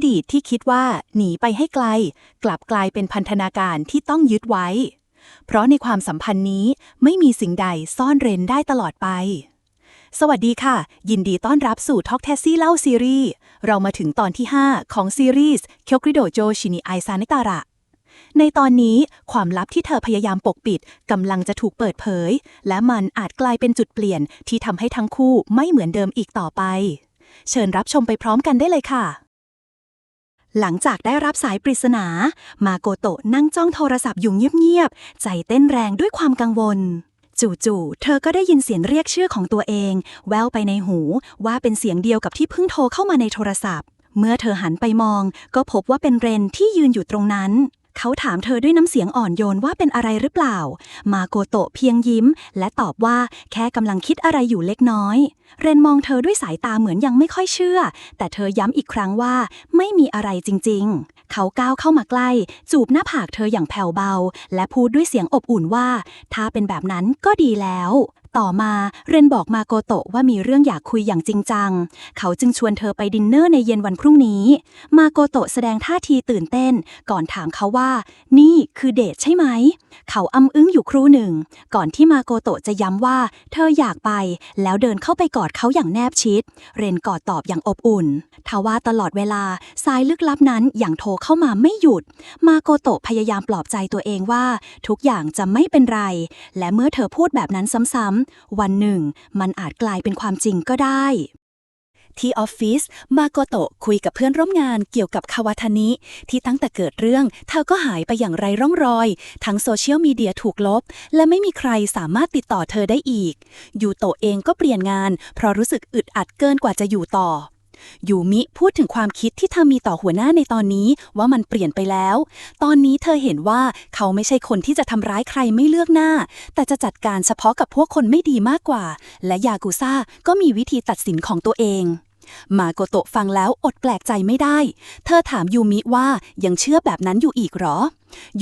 ดีตที่คิดว่าหนีไปให้ไกลกลับกลายเป็นพันธนาการที่ต้องยึดไว้เพราะในความสัมพันธ์นี้ไม่มีสิ่งใดซ่อนเร้นได้ตลอดไปสวัสดีค่ะยินดีต้อนรับสู่ Talk Taxi เล่าซีรีส์เรามาถึงตอนที่5ของซีรีส์เคียวกริโดโจชินิไอซานิตาระในตอนนี้ความลับที่เธอพยายามปกปิดกำลังจะถูกเปิดเผยและมันอาจกลายเป็นจุดเปลี่ยนที่ทำให้ทั้งคู่ไม่เหมือนเดิมอีกต่อไปเชิญรับชมไปพร้อมกันได้เลยค่ะหลังจากได้รับสายปริศนามาโกโตะนั่งจ้องโทรศัพท์อยู่เงียบๆใจเต้นแรงด้วยความกังวลจู่ๆเธอก็ได้ยินเสียงเรียกชื่อของตัวเองแว่วไปในหูว่าเป็นเสียงเดียวกับที่เพิ่งโทรเข้ามาในโทรศัพท์เมื่อเธอหันไปมองก็พบว่าเป็นเรนที่ยืนอยู่ตรงนั้นเขาถามเธอด้วยน้ำเสียงอ่อนโยนว่าเป็นอะไรหรือเปล่ามาโกโตะเพียงยิ้มและตอบว่าแค่กำลังคิดอะไรอยู่เล็กน้อยเรนมองเธอด้วยสายตาเหมือนยังไม่ค่อยเชื่อแต่เธอย้ำอีกครั้งว่าไม่มีอะไรจริงๆเขาก้าวเข้ามาใกล้จูบหน้าผากเธออย่างแผ่วเบาและพูดด้วยเสียงอบอุ่นว่าถ้าเป็นแบบนั้นก็ดีแล้วต่อมาเรนบอกมาโกโตะว่ามีเรื่องอยากคุยอย่างจริงจังเขาจึงชวนเธอไปดินเนอร์ในเย็นวันพรุ่งนี้มาโกโตะแสดงท่าทีตื่นเต้นก่อนถามเขาว่านี่คือเดทใช่ไหมเขาอึ้งอยู่ครู่หนึ่งก่อนที่มาโกโตะจะย้ำว่าเธออยากไปแล้วเดินเข้าไปกอดเขาอย่างแนบชิดเรนกอดตอบอย่างอบอุ่นทว่าตลอดเวลาสายลึกลับนั้นอย่างโทรเข้ามาไม่หยุดมาโกโตะพยายามปลอบใจตัวเองว่าทุกอย่างจะไม่เป็นไรและเมื่อเธอพูดแบบนั้นซ้ำๆวันหนึ่งมันอาจกลายเป็นความจริงก็ได้ที่ออฟฟิศมาโกโตะคุยกับเพื่อนร่วมงานเกี่ยวกับคาวาทานิที่ตั้งแต่เกิดเรื่องเธอก็หายไปอย่างไร้ร่องรอยทั้งโซเชียลมีเดียถูกลบและไม่มีใครสามารถติดต่อเธอได้อีกยูโตะเองก็เปลี่ยนงานเพราะรู้สึกอึดอัดเกินกว่าจะอยู่ต่อยูมิพูดถึงความคิดที่เธอมีต่อหัวหน้าในตอนนี้ว่ามันเปลี่ยนไปแล้วตอนนี้เธอเห็นว่าเขาไม่ใช่คนที่จะทำร้ายใครไม่เลือกหน้าแต่จะจัดการเฉพาะกับพวกคนไม่ดีมากกว่าและยากุซ่าก็มีวิธีตัดสินของตัวเองมาโกโตะฟังแล้วอดแปลกใจไม่ได้เธอถามยูมิว่ายังเชื่อแบบนั้นอยู่อีกหรอ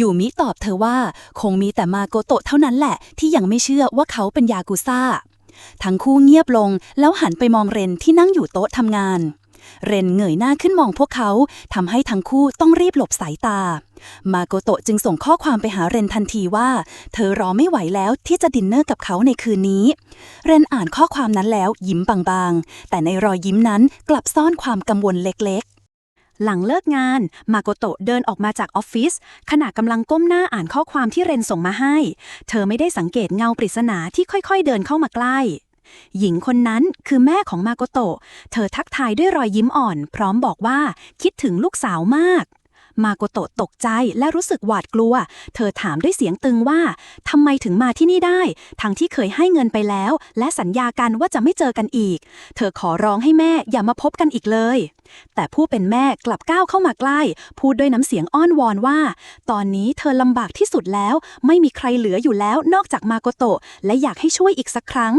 ยูมิตอบเธอว่าคงมีแต่มาโกโตะเท่านั้นแหละที่ยังไม่เชื่อว่าเขาเป็นยากุซ่าทั้งคู่เงียบลงแล้วหันไปมองเรนที่นั่งอยู่โต๊ะทำงานเรนเงยหน้าขึ้นมองพวกเขาทำให้ทั้งคู่ต้องรีบหลบสายตามาโกโตะจึงส่งข้อความไปหาเรนทันทีว่าเธอรอไม่ไหวแล้วที่จะดินเนอร์กับเขาในคืนนี้เรนอ่านข้อความนั้นแล้วยิ้มบางๆแต่ในรอยยิ้มนั้นกลับซ่อนความกังวลเล็กๆหลังเลิกงานมาโกโตะเดินออกมาจากออฟฟิศขณะกำลังก้มหน้าอ่านข้อความที่เรนส่งมาให้เธอไม่ได้สังเกตเงาปริศนาที่ค่อยๆเดินเข้ามาใกล้หญิงคนนั้นคือแม่ของมาโกโตะเธอทักทายด้วยรอยยิ้มอ่อนพร้อมบอกว่าคิดถึงลูกสาวมากมาโกโตะตกใจและรู้สึกหวาดกลัวเธอถามด้วยเสียงตึงว่าทำไมถึงมาที่นี่ได้ทั้งที่เคยให้เงินไปแล้วและสัญญากันว่าจะไม่เจอกันอีกเธอขอร้องให้แม่อย่ามาพบกันอีกเลยแต่ผู้เป็นแม่กลับก้าวเข้ามาใกล้พูดด้วยน้ำเสียงอ้อนวอนว่าตอนนี้เธอลำบากที่สุดแล้วไม่มีใครเหลืออยู่แล้วนอกจากมาโกโตะและอยากให้ช่วยอีกสักครั้ง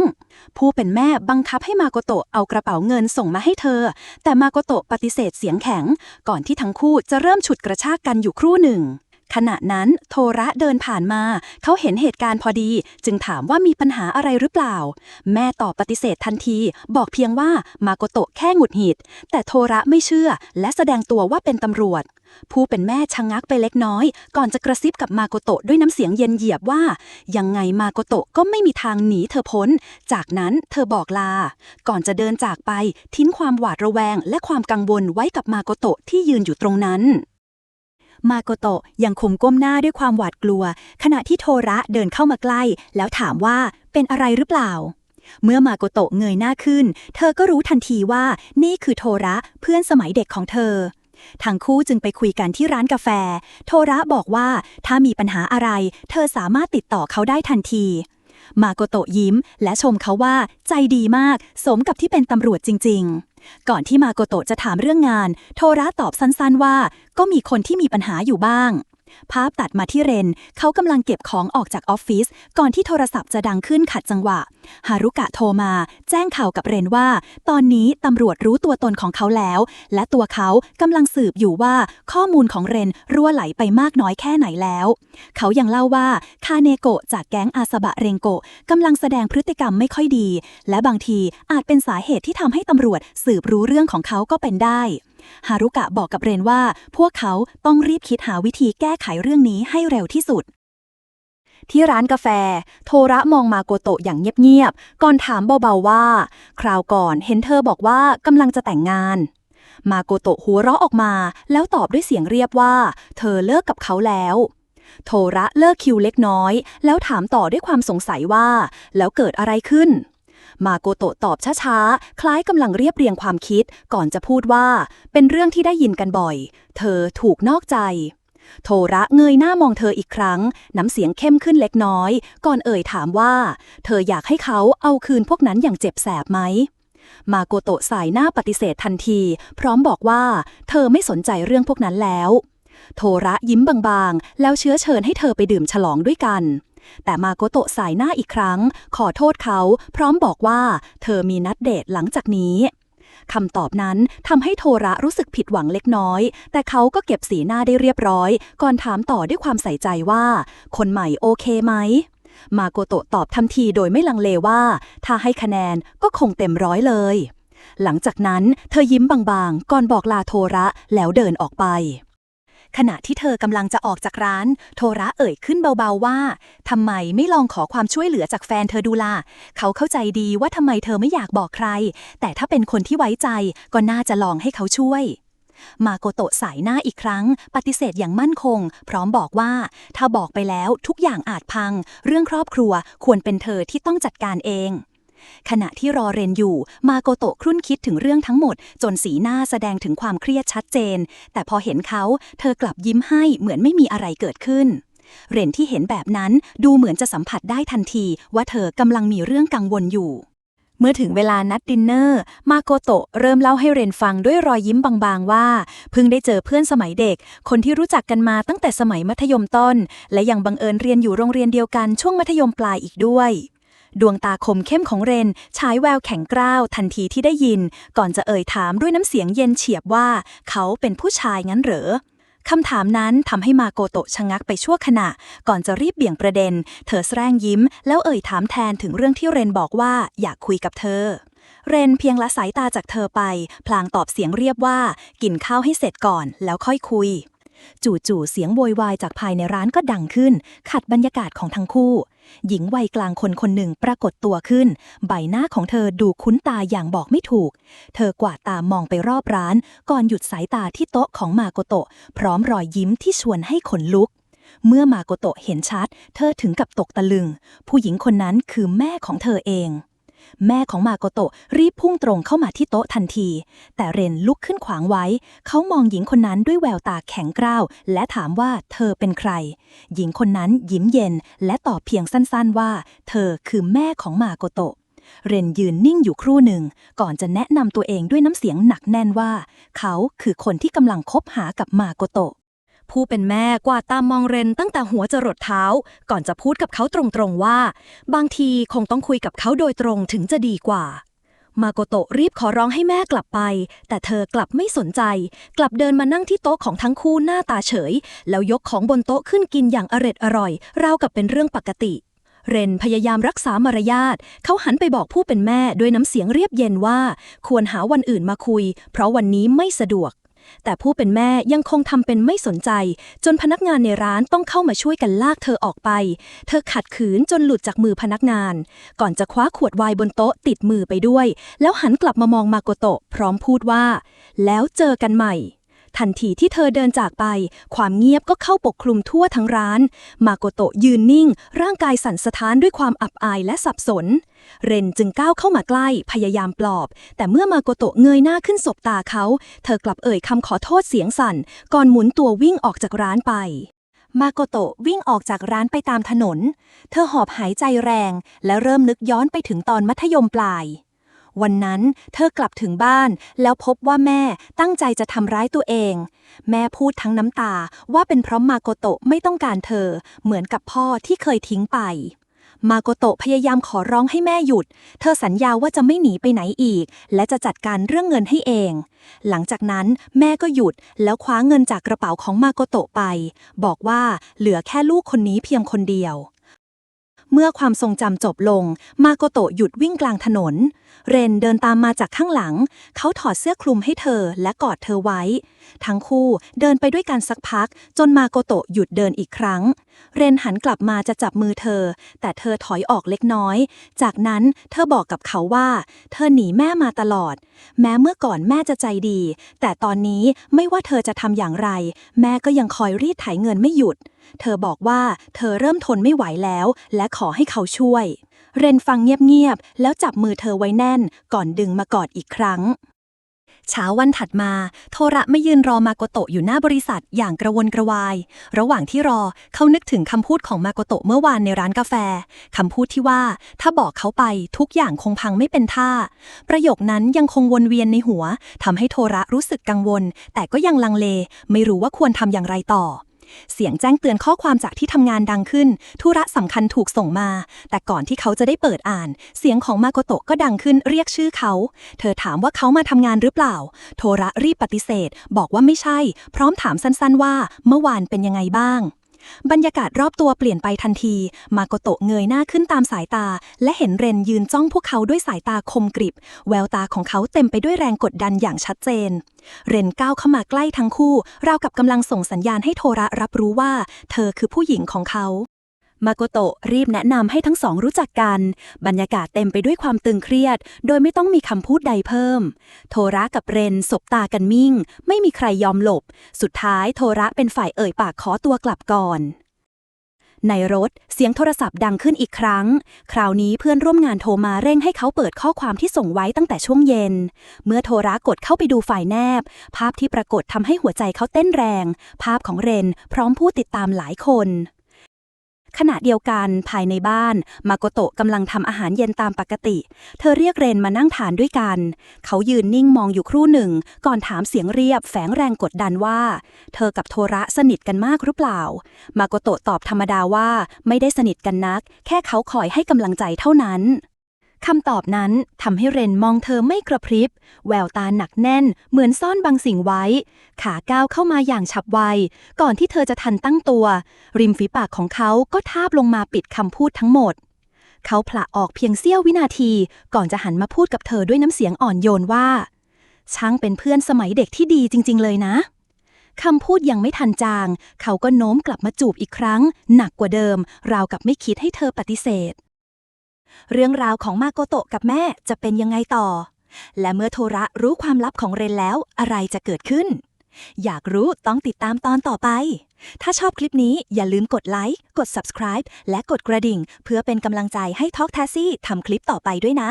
ผู้เป็นแม่บังคับให้มาโกโตะเอากระเป๋าเงินส่งมาให้เธอแต่มาโกโตะปฏิเสธเสียงแข็งก่อนที่ทั้งคู่จะเริ่มฉุดกระชากกันอยู่ครู่หนึ่งขณะนั้นโทระเดินผ่านมาเขาเห็นเหตุการณ์พอดีจึงถามว่ามีปัญหาอะไรหรือเปล่าแม่ตอบปฏิเสธทันทีบอกเพียงว่ามาโกโตะแค่หงุดหงิดแต่โทระไม่เชื่อและแสดงตัวว่าเป็นตำรวจผู้เป็นแม่ชะงักไปเล็กน้อยก่อนจะกระซิบกับมาโกโตะด้วยน้ำเสียงเย็นเหยียบว่ายังไงมาโกโตะก็ไม่มีทางหนีเธอพ้นจากนั้นเธอบอกลาก่อนจะเดินจากไปทิ้งความหวาดระแวงและความกังวลไว้กับมาโกโตะที่ยืนอยู่ตรงนั้นมาโกโตะยังคงก้มหน้าด้วยความหวาดกลัวขณะที่โทระเดินเข้ามาใกล้แล้วถามว่าเป็นอะไรหรือเปล่าเมื่อมาโกโตะเงยหน้าขึ้นเธอก็รู้ทันทีว่านี่คือโทระเพื่อนสมัยเด็กของเธอทั้งคู่จึงไปคุยกันที่ร้านกาแฟโทระบอกว่าถ้ามีปัญหาอะไรเธอสามารถติดต่อเขาได้ทันทีมาโกโตะยิ้มและชมเขาว่าใจดีมากสมกับที่เป็นตำรวจจริงๆก่อนที่มาโกโตะจะถามเรื่องงานโทระตอบสั้นๆว่าก็มีคนที่มีปัญหาอยู่บ้าง ภาพตัดมาที่เรนเขากำลังเก็บของออกจากออฟฟิศก่อนที่โทรศัพท์จะดังขึ้นขัดจังหวะฮารุกะโทรมาแจ้งข่าวกับเรนว่าตอนนี้ตำรวจรู้ตัวตนของเขาแล้วและตัวเขากำลังสืบอยู่ว่าข้อมูลของเรนรั่วไหลไปมากน้อยแค่ไหนแล้วเขายังเล่าว่าคาเนโกะจากแก๊งอาซาบะเรงโกะกำลังแสดงพฤติกรรมไม่ค่อยดีและบางทีอาจเป็นสาเหตุที่ทำให้ตำรวจสืบรู้เรื่องของเขาก็เป็นได้ ฮารุกะบอกกับเรนว่าพวกเขาต้องรีบคิดหาวิธีแก้ไขเรื่องนี้ให้เร็วที่สุดที่ร้านกาแฟโทระมองมาโกโตะอย่างเงียบๆก่อนถามเบาๆว่าคราวก่อนเห็นเธอบอกว่ากำลังจะแต่งงานมาโกโตะหัวเราะออกมาแล้วตอบด้วยเสียงเรียบว่าเธอเลิกกับเขาแล้วโทระเลิกคิวเล็กน้อยแล้วถามต่อด้วยความสงสัยว่าแล้วเกิดอะไรขึ้นมาโกโตะตอบช้าๆคล้ายกำลังเรียบเรียงความคิดก่อนจะพูดว่าเป็นเรื่องที่ได้ยินกันบ่อยเธอถูกนอกใจโทระเงยหน้ามองเธออีกครั้งน้ำเสียงเข้มขึ้นเล็กน้อยก่อนถามว่าเธออยากให้เขาเอาคืนพวกนั้นอย่างเจ็บแสบไหมมาโกโตะสายหน้าปฏิเสธทันทีพร้อมบอกว่าเธอไม่สนใจเรื่องพวกนั้นแล้วโทระยิ้มบางๆแล้วเชื้อเชิญให้เธอไปดื่มฉลองด้วยกันแต่มาโกโตะสายหน้าอีกครั้งขอโทษเขาพร้อมบอกว่าเธอมีนัดเดทหลังจากนี้คำตอบนั้นทำให้โทระรู้สึกผิดหวังเล็กน้อยแต่เขาก็เก็บสีหน้าได้เรียบร้อยก่อนถามต่อด้วยความใส่ใจว่าคนใหม่โอเคไหมมาโกโตะตอบทันทีโดยไม่ลังเลว่าถ้าให้คะแนนก็คงเต็ม100เลยหลังจากนั้นเธอยิ้มบางๆก่อนบอกลาโทระแล้วเดินออกไปขณะที่เธอกำลังจะออกจากร้านโทระขึ้นเบาๆว่าทำไมไม่ลองขอความช่วยเหลือจากแฟนเธอดูล่ะเขาเข้าใจดีว่าทำไมเธอไม่อยากบอกใครแต่ถ้าเป็นคนที่ไว้ใจก็น่าจะลองให้เขาช่วยมาโกโตะสายหน้าอีกครั้งปฏิเสธอย่างมั่นคงพร้อมบอกว่าถ้าบอกไปแล้วทุกอย่างอาจพังเรื่องครอบครัวควรเป็นเธอที่ต้องจัดการเองขณะที่รอเรนอยู่มาโกโตะครุ่นคิดถึงเรื่องทั้งหมดจนสีหน้าแสดงถึงความเครียดชัดเจนแต่พอเห็นเขาเธอกลับยิ้มให้เหมือนไม่มีอะไรเกิดขึ้นเรนที่เห็นแบบนั้นดูเหมือนจะสัมผัสได้ทันทีว่าเธอกำลังมีเรื่องกังวลอยู่เมื่อถึงเวลานัดดินเนอร์มาโกโตะเริ่มเล่าให้เรนฟังด้วยรอยยิ้มบางๆว่าเพิ่งได้เจอเพื่อนสมัยเด็กคนที่รู้จักกันมาตั้งแต่สมัยมัธยมต้นและยังบังเอิญเรียนอยู่โรงเรียนเดียวกันช่วงมัธยมปลายอีกด้วยดวงตาคมเข้มของเรนฉายแววแข็งกร้าวทันทีที่ได้ยินก่อนจะถามด้วยน้ำเสียงเย็นเฉียบว่าเขาเป็นผู้ชายงั้นเหรอคำถามนั้นทำให้มาโกโตะชะงักไปชั่วขณะก่อนจะรีบเบี่ยงประเด็นเธอแสร้งยิ้มแล้วถามแทนถึงเรื่องที่เรนบอกว่าอยากคุยกับเธอเรนเพียงละสายตาจากเธอไปพลางตอบเสียงเรียบว่ากินข้าวให้เสร็จก่อนแล้วค่อยคุยจู่ๆเสียงโวยวายจากภายในร้านก็ดังขึ้นขัดบรรยากาศของทั้งคู่หญิงวัยกลางคนคนหนึ่งปรากฏตัวขึ้นใบหน้าของเธอดูคุ้นตาอย่างบอกไม่ถูกเธอกวาดตามองไปรอบร้านก่อนหยุดสายตาที่โต๊ะของมาโกโตะพร้อมรอยยิ้มที่ชวนให้ขนลุกเมื่อมาโกโตะเห็นชัดเธอถึงกับตกตะลึงผู้หญิงคนนั้นคือแม่ของเธอเองแม่ของมาโกโตะรีบพุ่งตรงเข้ามาที่โต๊ะทันทีแต่เรนลุกขึ้นขวางไว้เขามองหญิงคนนั้นด้วยแววตาแข็งกร้าวและถามว่าเธอเป็นใครหญิงคนนั้นยิ้มเย็นและตอบเพียงสั้นๆว่าเธอคือแม่ของมาโกโตะเรนยืนนิ่งอยู่ครู่หนึ่งก่อนจะแนะนำตัวเองด้วยน้ำเสียงหนักแน่นว่าเขาคือคนที่กำลังคบหากับมาโกโตะผู้เป็นแม่กวาดตามมองเรนตั้งแต่หัวจรดเท้าก่อนจะพูดกับเขาตรงๆว่าบางทีคงต้องคุยกับเขาโดยตรงถึงจะดีกว่ามาโกโตะรีบขอร้องให้แม่กลับไปแต่เธอกลับไม่สนใจกลับเดินมานั่งที่โต๊ะของทั้งคู่หน้าตาเฉยแล้วยกของบนโต๊ะขึ้นกินอย่างอร่อยราวกับเป็นเรื่องปกติเรนพยายามรักษามารยาทเขาหันไปบอกผู้เป็นแม่ด้วยน้ำเสียงเรียบเย็นว่าควรหาวันอื่นมาคุยเพราะวันนี้ไม่สะดวกแต่ผู้เป็นแม่ยังคงทำเป็นไม่สนใจจนพนักงานในร้านต้องเข้ามาช่วยกันลากเธอออกไปเธอขัดขืนจนหลุดจากมือพนักงานก่อนจะคว้าขวดไวน์บนโต๊ะติดมือไปด้วยแล้วหันกลับมามองมาโกโตะพร้อมพูดว่าแล้วเจอกันใหม่ทันทีที่เธอเดินจากไปความเงียบก็เข้าปกคลุมทั่วทั้งร้านมาโกโตะยืนนิ่งร่างกายสั่นสะท้านด้วยความอับอายและสับสนเรนจึงก้าวเข้ามาใกล้พยายามปลอบแต่เมื่อมาโกโตะเงยหน้าขึ้นสบตาเขาเธอกลับคำขอโทษเสียงสั่นก่อนหมุนตัววิ่งออกจากร้านไปมาโกโตะวิ่งออกจากร้านไปตามถนนเธอหอบหายใจแรงและเริ่มนึกย้อนไปถึงตอนมัธยมปลายวันนั้นเธอกลับถึงบ้านแล้วพบว่าแม่ตั้งใจจะทำร้ายตัวเองแม่พูดทั้งน้ำตาว่าเป็นเพราะมาโกโตะไม่ต้องการเธอเหมือนกับพ่อที่เคยทิ้งไปมาโกโตะพยายามขอร้องให้แม่หยุดเธอสัญญาว่าจะไม่หนีไปไหนอีกและจะจัดการเรื่องเงินให้เองหลังจากนั้นแม่ก็หยุดแล้วคว้าเงินจากกระเป๋าของมาโกโตะไปบอกว่าเหลือแค่ลูกคนนี้เพียงคนเดียว เมื่อความทรงจำจบลงมาโกโตะหยุดวิ่งกลางถนนเรนเดินตามมาจากข้างหลังเขาถอดเสื้อคลุมให้เธอและกอดเธอไว้ทั้งคู่เดินไปด้วยกันสักพักจนมาโกโตะหยุดเดินอีกครั้งเรนหันกลับมาจะจับมือเธอแต่เธอถอยออกเล็กน้อยจากนั้นเธอบอกกับเขาว่าเธอหนีแม่มาตลอดแม้เมื่อก่อนแม่จะใจดีแต่ตอนนี้ไม่ว่าเธอจะทำอย่างไรแม่ก็ยังคอยรีดไถเงินไม่หยุดเธอบอกว่าเธอเริ่มทนไม่ไหวแล้วและขอให้เขาช่วยเรนฟังเงียบๆแล้วจับมือเธอไว้แน่นก่อนดึงมากอดอีกครั้งเช้าวันถัดมาโทระไม่ยืนรอมาโกโตะอยู่หน้าบริษัทอย่างกระวนกระวายระหว่างที่รอเขานึกถึงคำพูดของมาโกโตะเมื่อวานในร้านกาแฟคำพูดที่ว่าถ้าบอกเขาไปทุกอย่างคงพังไม่เป็นท่าประโยคนั้นยังคงวนเวียนในหัวทำให้โทระรู้สึกกังวลแต่ก็ยังลังเลไม่รู้ว่าควรทำอย่างไรต่อเสียงแจ้งเตือนข้อความจากที่ทำงานดังขึ้นธุระสำคัญถูกส่งมาแต่ก่อนที่เขาจะได้เปิดอ่านเสียงของมาโกโตะก็ดังขึ้นเรียกชื่อเขาเธอถามว่าเขามาทำงานหรือเปล่าโทระรีบปฏิเสธบอกว่าไม่ใช่พร้อมถามสั้นๆว่าเมื่อวานเป็นยังไงบ้างบรรยากาศรอบตัวเปลี่ยนไปทันทีมาโกโตะเงยหน้าขึ้นตามสายตาและเห็นเรนยืนจ้องพวกเขาด้วยสายตาคมกริบแววตาของเขาเต็มไปด้วยแรงกดดันอย่างชัดเจนเรนก้าวเข้ามาใกล้ทั้งคู่ราวกับกำลังส่งสัญญาณให้โทระรับรู้ว่าเธอคือผู้หญิงของเขามาโกโตะรีบแนะนำให้ทั้งสองรู้จักกันบรรยากาศเต็มไปด้วยความตึงเครียดโดยไม่ต้องมีคำพูดใดเพิ่มโทระกับเรนสบตากันมิ่งไม่มีใครยอมหลบสุดท้ายโทระเป็นฝ่ายเอ่ยปากขอตัวกลับก่อนในรถเสียงโทรศัพท์ดังขึ้นอีกครั้งคราวนี้เพื่อนร่วมงานโทรมาเร่งให้เขาเปิดข้อความที่ส่งไว้ตั้งแต่ช่วงเย็นเมื่อโทระกดเข้าไปดูฝ่ายแนบภาพที่ปรากฏทำให้หัวใจเขาเต้นแรงภาพของเรนพร้อมผู้ติดตามหลายคนขณะเดียวกันภายในบ้านมาโกโตะกำลังทำอาหารเย็นตามปกติเธอเรียกเรนมานั่งทานด้วยกันเขายืนนิ่งมองอยู่ครู่หนึ่งก่อนถามเสียงเรียบแฝงแรงกดดันว่าเธอกับโทระสนิทกันมากหรือเปล่ามาโกโตะตอบธรรมดาว่าไม่ได้สนิทกันนักแค่เขาคอยให้กำลังใจเท่านั้นคำตอบนั้นทำให้เรนมองเธอไม่กระพริบแววตาหนักแน่นเหมือนซ่อนบางสิ่งไว้ขาก้าวเข้ามาอย่างฉับไวก่อนที่เธอจะทันตั้งตัวริมฝีปากของเขาก็ทาบลงมาปิดคำพูดทั้งหมดเขาผละออกเพียงเสี้ยววินาทีก่อนจะหันมาพูดกับเธอด้วยน้ำเสียงอ่อนโยนว่าช่างเป็นเพื่อนสมัยเด็กที่ดีจริงๆเลยนะคำพูดยังไม่ทันจางเขาก็โน้มกลับมาจูบอีกครั้งหนักกว่าเดิมราวกับไม่คิดให้เธอปฏิเสธเรื่องราวของมาโกโตะกับแม่จะเป็นยังไงต่อและเมื่อโทระรู้ความลับของเรนแล้วอะไรจะเกิดขึ้นอยากรู้ต้องติดตามตอนต่อไปถ้าชอบคลิปนี้อย่าลืมกดไลค์กด Subscribe และกดกระดิ่งเพื่อเป็นกำลังใจให้ Talk Tassie ทำคลิปต่อไปด้วยนะ